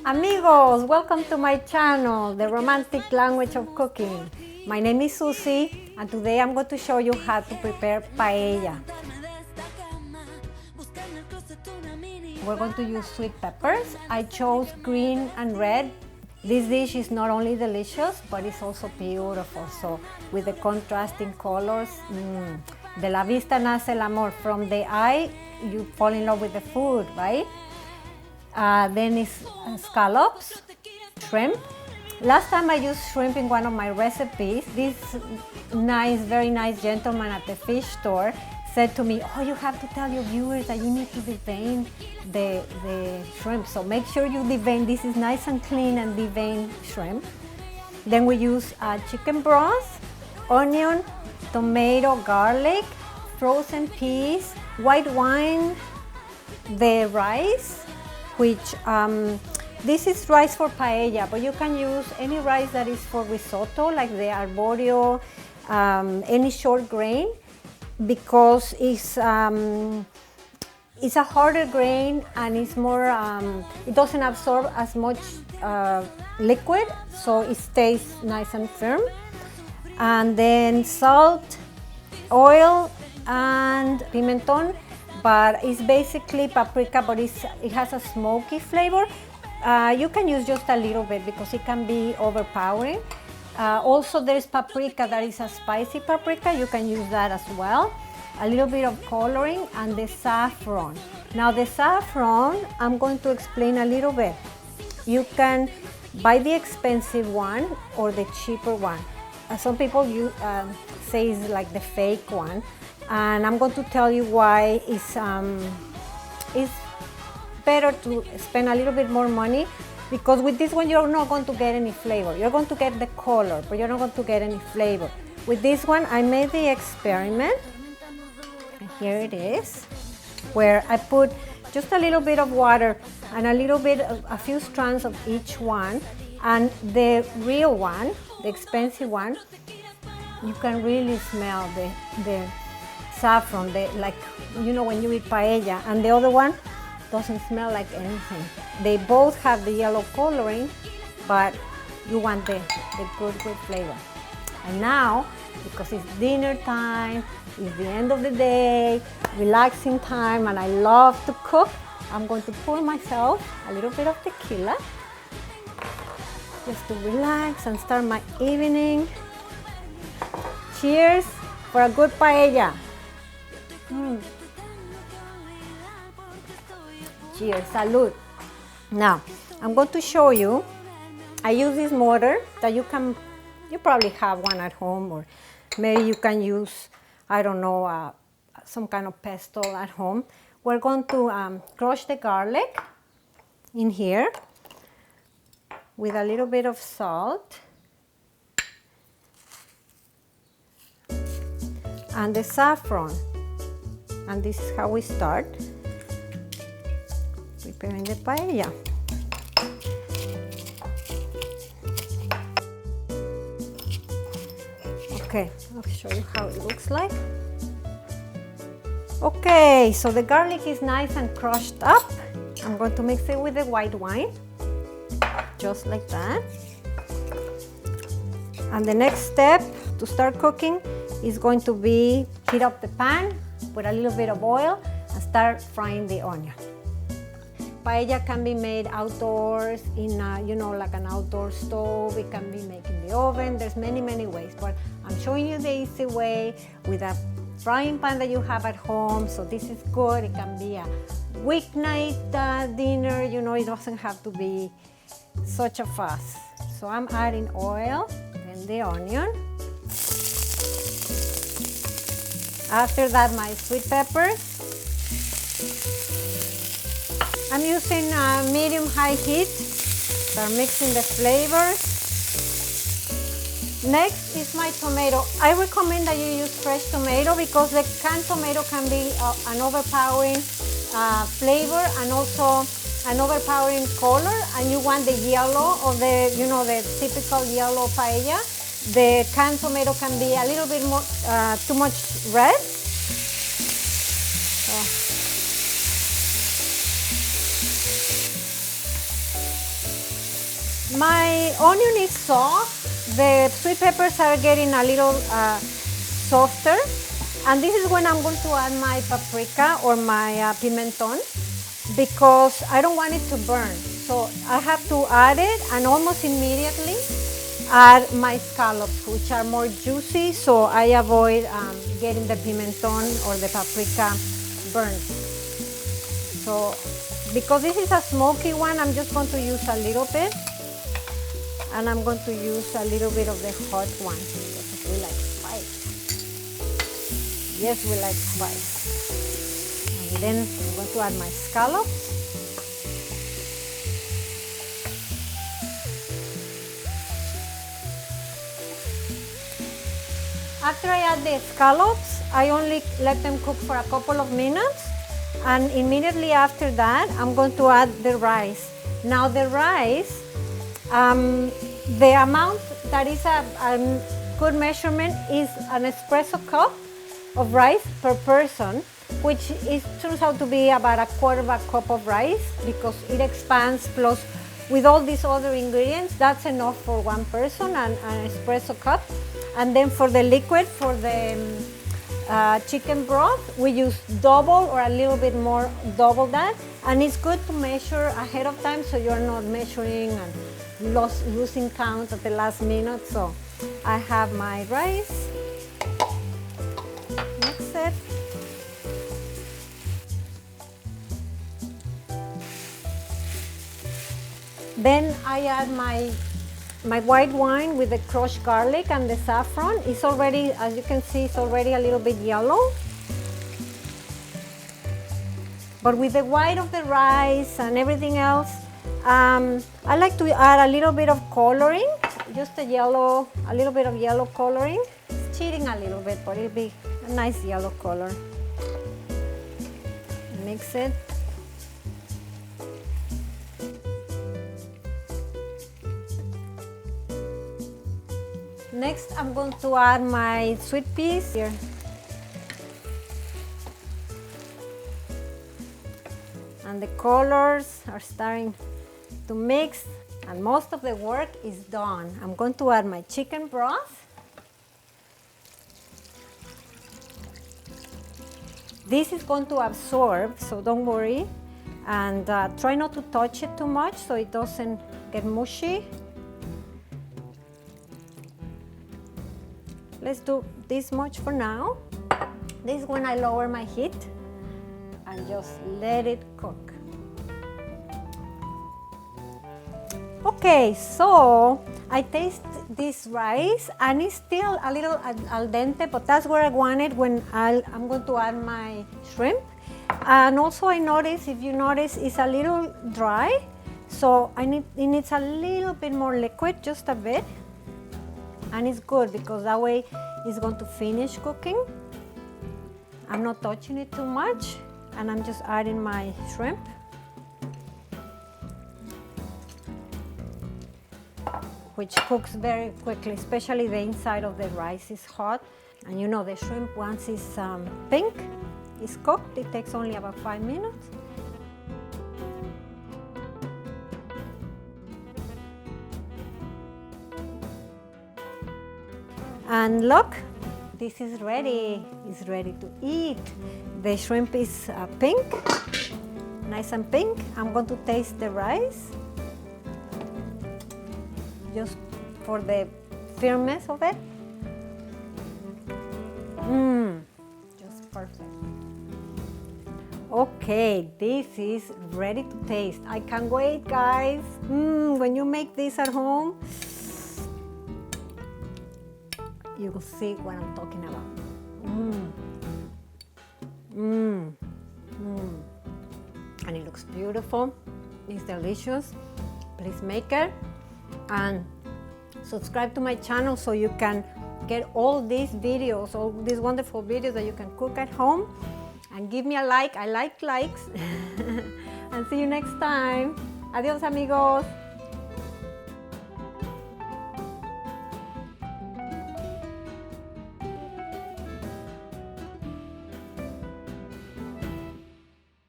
Amigos, welcome to my channel, The Romantic Language of Cooking. My name is Susie, and today I'm going to show you how to prepare paella. We're going to use sweet peppers. I chose green and red. This dish is not only delicious, but it's also beautiful. So with the contrasting colors, de la vista nace el amor. From the eye, you fall in love with the food, right? Then it's scallops, shrimp. Last time I used shrimp in one of my recipes. This very nice gentleman at the fish store said to me, oh, you have to tell your viewers that you need to devein the shrimp. So make sure you devein. This is nice and clean and deveined shrimp. Then we use chicken broth, onion, tomato, garlic, frozen peas, white wine, the rice, which this is rice for paella, but you can use any rice that is for risotto, like the Aroborio, any short grain, because it's a harder grain and it's more, it doesn't absorb as much liquid, so it stays nice and firm. And then salt, oil, and pimenton, but it's basically paprika, but it has a smoky flavor. You can use just a little bit because it can be overpowering. Also, there is paprika that is a spicy paprika. You can use that as well. A little bit of coloring and the saffron. Now the saffron, I'm going to explain a little bit. You can buy the expensive one or the cheaper one. Some people say it's like the fake one, and I'm going to tell you why it's better to spend a little bit more money, because with this one you're not going to get any flavor. You're going to get the color, but you're not going to get any flavor. With this one, I made the experiment, and here it is, where I put just a little bit of water and a few strands of each one, and the real one, the expensive one, you can really smell the saffron, like, you know, when you eat paella, and the other one doesn't smell like anything. They both have the yellow coloring, but you want the good flavor. And now, because it's dinner time, it's the end of the day, relaxing time, and I love to cook, I'm going to pour myself a little bit of tequila just to relax and start my evening. Cheers for a good paella. Cheers, salud. Now, I'm going to show you, I use this mortar that you probably have one at home, or maybe you can use, I don't know, some kind of pestle at home. We're going to crush the garlic in here with a little bit of salt and the saffron. And this is how we start preparing the paella. Okay, I'll show you how it looks like. Okay, so the garlic is nice and crushed up. I'm going to mix it with the white wine, just like that. And the next step to start cooking is going to be heat up the pan, put a little bit of oil, and start frying the onion. Paella can be made outdoors in like an outdoor stove. It can be made in the oven. There's many ways, but I'm showing you the easy way with a frying pan that you have at home. So this is good. It can be a weeknight dinner. It doesn't have to be such a fuss. So I'm adding oil and the onion. After that, my sweet peppers. I'm using medium-high heat. Start mixing the flavors. Next is my tomato. I recommend that you use fresh tomato because the canned tomato can be an overpowering flavor and also an overpowering color, and you want the yellow of the typical yellow paella. The canned tomato can be a little bit more too much red. So My onion is soft. The sweet peppers are getting a little softer. And this is when I'm going to add my paprika or my pimenton, because I don't want it to burn. So I have to add it and almost immediately add my scallops, which are more juicy, so I avoid getting the pimenton or the paprika burnt. So because this is a smoky one, I'm just going to use a little bit, and I'm going to use a little bit of the hot one because we like spice. Yes, we like spice. And then I'm going to add my scallops. After I add the scallops, I only let them cook for a couple of minutes, and immediately after that, I'm going to add the rice. Now the rice, the amount that is a good measurement is an espresso cup of rice per person, which turns out to be about 1/4 cup of rice, because it expands, plus with all these other ingredients, that's enough for one person, and an espresso cup. And then for the liquid, for the chicken broth, we use double or a little bit more, double that. And it's good to measure ahead of time so you're not measuring and losing count at the last minute. So I have my rice. Mix it. Then I add my white wine with the crushed garlic and the saffron. It's already, as you can see, it's already a little bit yellow. But with the white of the rice and everything else, I like to add a little bit of coloring, just a little bit of yellow coloring. It's cheating a little bit, but it'll be a nice yellow color. Mix it. Next, I'm going to add my sweet peas here. And the colors are starting to mix, and most of the work is done. I'm going to add my chicken broth. This is going to absorb, so don't worry. And try not to touch it too much so it doesn't get mushy. Let's do this much for now. This is when I lower my heat and just let it cook. Okay, so I taste this rice and it's still a little al dente, but that's where I want it when I'm going to add my shrimp. And also I notice, if you notice, it's a little dry, so it needs a little bit more liquid, just a bit. And it's good because that way it's going to finish cooking. I'm not touching it too much, and I'm just adding my shrimp. Which cooks very quickly, especially the inside of the rice is hot. And you know the shrimp, once it's pink, it's cooked, it takes only about 5 minutes. And look, this is ready. It's ready to eat. The shrimp is pink, nice and pink. I'm going to taste the rice, just for the firmness of it. Just perfect. Okay, this is ready to taste. I can't wait, guys. When you make this at home, you will see what I'm talking about. And it looks beautiful. It's delicious. Please make it and subscribe to my channel so you can get all these videos, all these wonderful videos that you can cook at home. And give me a like. I like likes. And see you next time. Adios, amigos.